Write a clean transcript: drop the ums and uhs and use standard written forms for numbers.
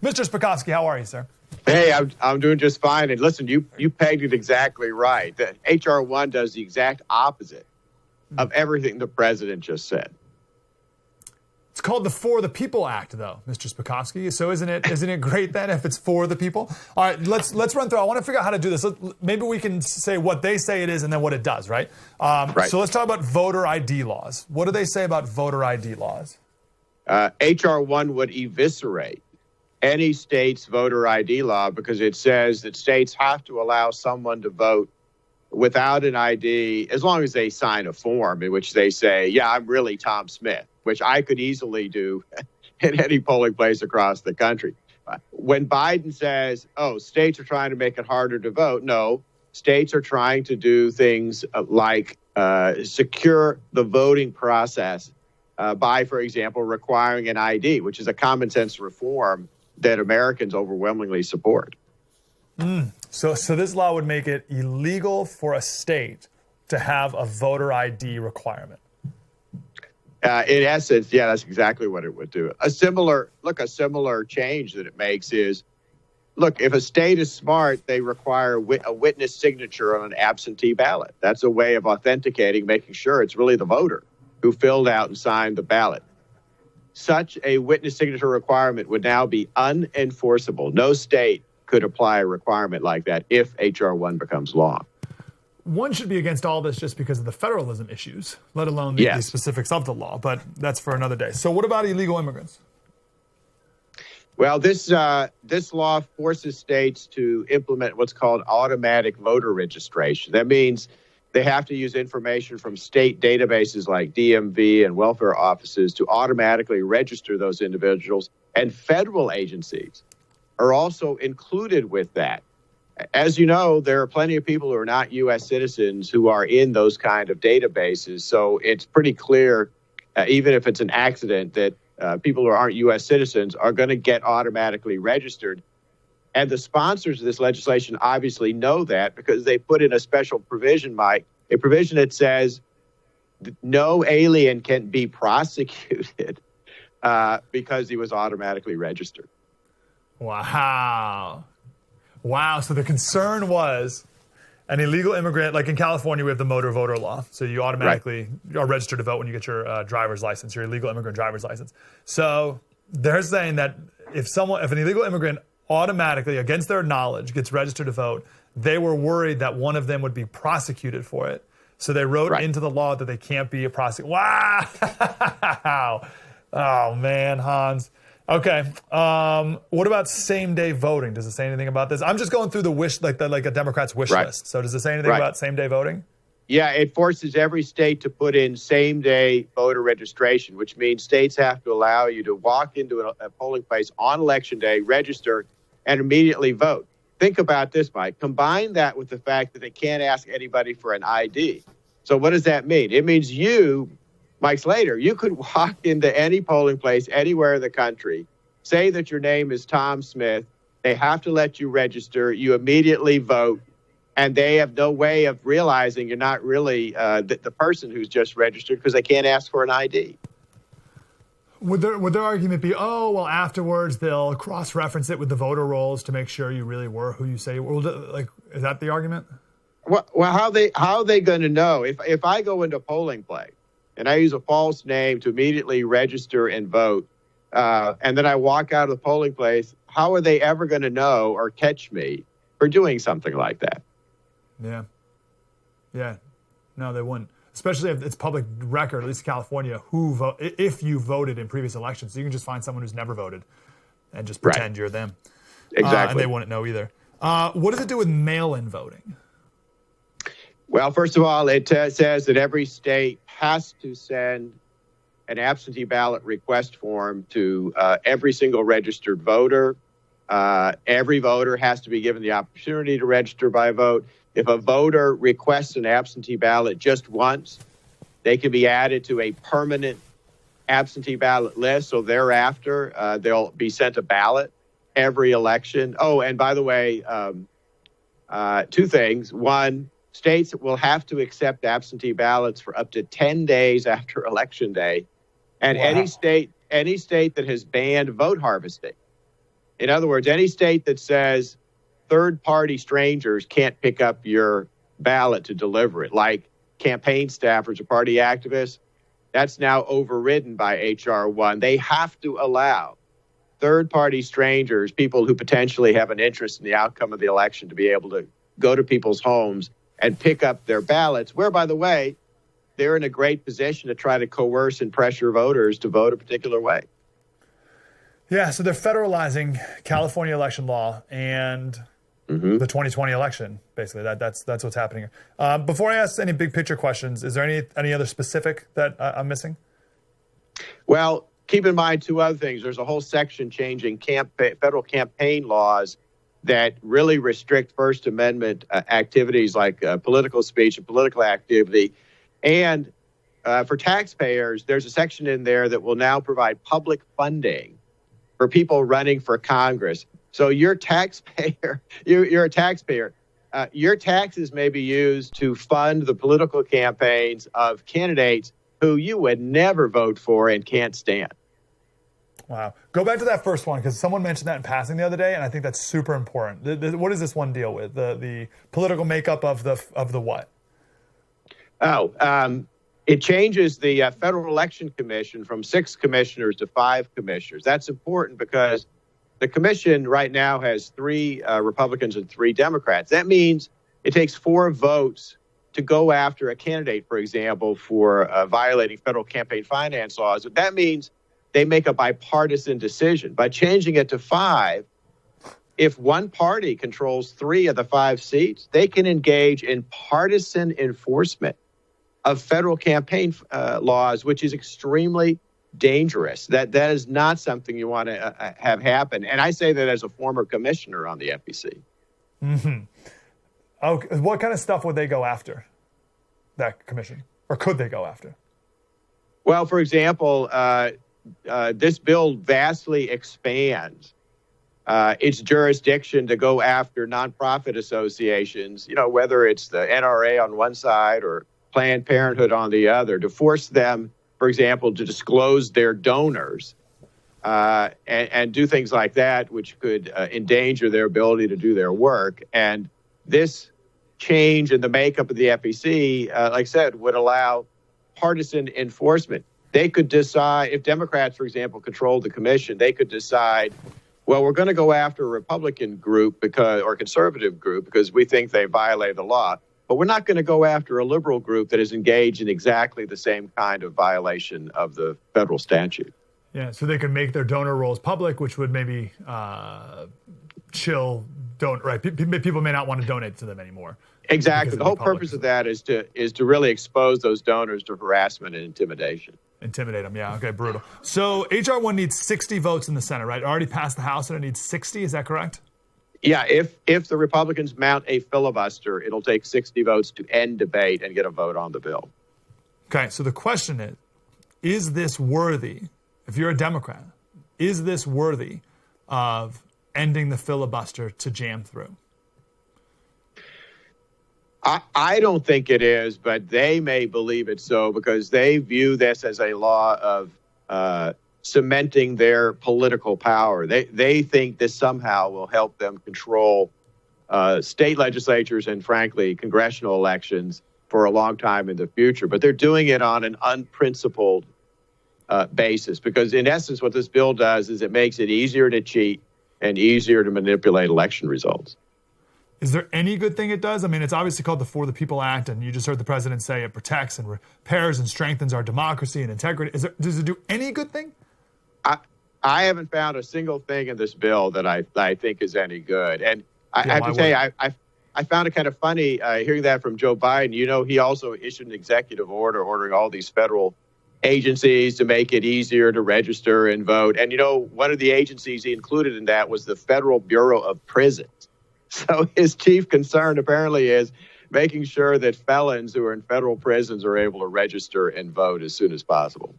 Mr. Spakovsky, how are you, sir? Hey, I'm doing just fine. And listen, you pegged it exactly right. The H.R. 1 does the exact opposite of everything the president just said. It's called the For the People Act, though, Mr. Spakovsky. So isn't it great then if it's for the people? All right, let's run through. I want to figure out how to do this. Maybe we can say what they say it is and then what it does, right? Right. So let's talk about voter ID laws. What do they say about voter ID laws? H.R. 1 would eviscerate any state's voter ID law because it says that states have to allow someone to vote without an ID as long as they sign a form in which they say, yeah, I'm really Tom Smith, which I could easily do in any polling place across the country. When Biden says, oh, states are trying to make it harder to vote, no, states are trying to do things like secure the voting process by, for example, requiring an ID, which is a common sense reform that Americans overwhelmingly support. So this law would make it illegal for a state to have a voter ID requirement. In essence, yeah, that's exactly what it would do. A similar change that it makes is, look, if a state is smart, they require a witness signature on an absentee ballot. That's a way of authenticating, making sure it's really the voter who filled out and signed the ballot. Such a witness signature requirement would now be unenforceable. No state could apply a requirement like that if H.R. 1 becomes law. One should be against all this just because of the federalism issues, let alone the specifics of the law, but that's for another day. So what about illegal immigrants? Well, this law forces states to implement what's called automatic voter registration. That means they have to use information from state databases like DMV and welfare offices to automatically register those individuals, and federal agencies are also included with that. As you know, there are plenty of people who are not U.S. citizens who are in those kind of databases. So it's pretty clear, even if it's an accident, that people who aren't U.S. citizens are going to get automatically registered. And the sponsors of this legislation obviously know that because they put in a special provision, Mike, a provision that says no alien can be prosecuted because he was automatically registered. Wow. So the concern was an illegal immigrant, like in California, we have the motor voter law. So you automatically are registered to vote when you get your driver's license, your illegal immigrant driver's license. So they're saying that if an illegal immigrant automatically, against their knowledge, gets registered to vote, they were worried that one of them would be prosecuted for it. So they wrote into the law that they can't be a prosecutor. Wow. Oh, man, Hans. Okay. What about same-day voting? Does it say anything about this? I'm just going through the wish, like a Democrat's wish list. So does it say anything about same-day voting? Yeah, it forces every state to put in same-day voter registration, which means states have to allow you to walk into a polling place on Election Day, register, and immediately vote. Think about this, Mike. Combine that with the fact that they can't ask anybody for an ID. So what does that mean? It means you, Mike Slater, you could walk into any polling place anywhere in the country, say that your name is Tom Smith, they have to let you register, you immediately vote, and they have no way of realizing you're not really the person who's just registered because they can't ask for an ID. Would their argument be, oh, well, afterwards they'll cross-reference it with the voter rolls to make sure you really were who you say you were? Like, is that the argument? Well, how are they going to know? If I go into a polling place and I use a false name to immediately register and vote, and then I walk out of the polling place, how are they ever going to know or catch me for doing something like that? Yeah. No, they wouldn't. Especially if it's public record, at least in California, if you voted in previous elections. So you can just find someone who's never voted and just pretend you're them. Exactly. And they wouldn't know either. What does it do with mail-in voting? Well, first of all, it says that every state has to send an absentee ballot request form to every single registered voter. Every voter has to be given the opportunity to register by vote. If a voter requests an absentee ballot just once, they can be added to a permanent absentee ballot list. So thereafter, they'll be sent a ballot every election. Oh, and by the way, two things. One, states will have to accept absentee ballots for up to 10 days after Election Day. And any state that has banned vote harvesting In other words, any state that says third-party strangers can't pick up your ballot to deliver it, like campaign staffers or party activists, that's now overridden by H.R. 1. They have to allow third-party strangers, people who potentially have an interest in the outcome of the election, to be able to go to people's homes and pick up their ballots, where, by the way, they're in a great position to try to coerce and pressure voters to vote a particular way. Yeah, so they're federalizing California election law and the 2020 election, basically. That's what's happening here. Before I ask any big picture questions, is there any other specific that I'm missing? Well, keep in mind two other things. There's a whole section changing federal campaign laws that really restrict First Amendment activities like political speech and political activity. And for taxpayers, there's a section in there that will now provide public funding for people running for Congress. So you're a taxpayer. Your taxes may be used to fund the political campaigns of candidates who you would never vote for and can't stand. Wow. Go back to that first one, because someone mentioned that in passing the other day, and I think that's super important. What does this one deal with? The political makeup of the what? It changes the Federal Election Commission from 6 commissioners to 5 commissioners. That's important because the commission right now has 3 Republicans and 3 Democrats. That means it takes 4 votes to go after a candidate, for example, for violating federal campaign finance laws. That means they make a bipartisan decision. By changing it to 5, if one party controls 3 of the 5 seats, they can engage in partisan enforcement of federal campaign laws, which is extremely dangerous. That is not something you want to have happen. And I say that as a former commissioner on the FEC. Okay. What kind of stuff would they go after, that commission? Or could they go after? Well, for example, this bill vastly expands its jurisdiction to go after nonprofit associations, whether it's the NRA on one side or Planned Parenthood on the other, to force them, for example, to disclose their donors and do things like that, which could endanger their ability to do their work. And this change in the makeup of the FEC, like I said, would allow partisan enforcement. They could decide, if Democrats, for example, controlled the commission, they could decide, well, we're going to go after a Republican group or conservative group because we think they violate the law. But we're not going to go after a liberal group that is engaged in exactly the same kind of violation of the federal statute. Yeah, so they could make their donor rolls public, which would maybe chill right? People may not want to donate to them anymore. Exactly. The whole purpose of that is to really expose those donors to harassment and intimidation. Intimidate them, yeah. Okay, brutal. So H.R. 1 needs 60 votes in the Senate, right? It already passed the House and it needs 60. Is that correct? Yeah, if the Republicans mount a filibuster, it'll take 60 votes to end debate and get a vote on the bill. Okay, so the question is this worthy, if you're a Democrat, is this worthy of ending the filibuster to jam through? I don't think it is, but they may believe it so because they view this as a law of cementing their political power. They think this somehow will help them control state legislatures and, frankly, congressional elections for a long time in the future. But they're doing it on an unprincipled basis because, in essence, what this bill does is it makes it easier to cheat and easier to manipulate election results. Is there any good thing it does? I mean, it's obviously called the For the People Act, and you just heard the president say it protects and repairs and strengthens our democracy and integrity. Does it do any good thing? I haven't found a single thing in this bill that I think is any good. And I have to tell you, I found it kind of funny hearing that from Joe Biden. He also issued an executive order ordering all these federal agencies to make it easier to register and vote. And, one of the agencies he included in that was the Federal Bureau of Prisons. So his chief concern apparently is making sure that felons who are in federal prisons are able to register and vote as soon as possible.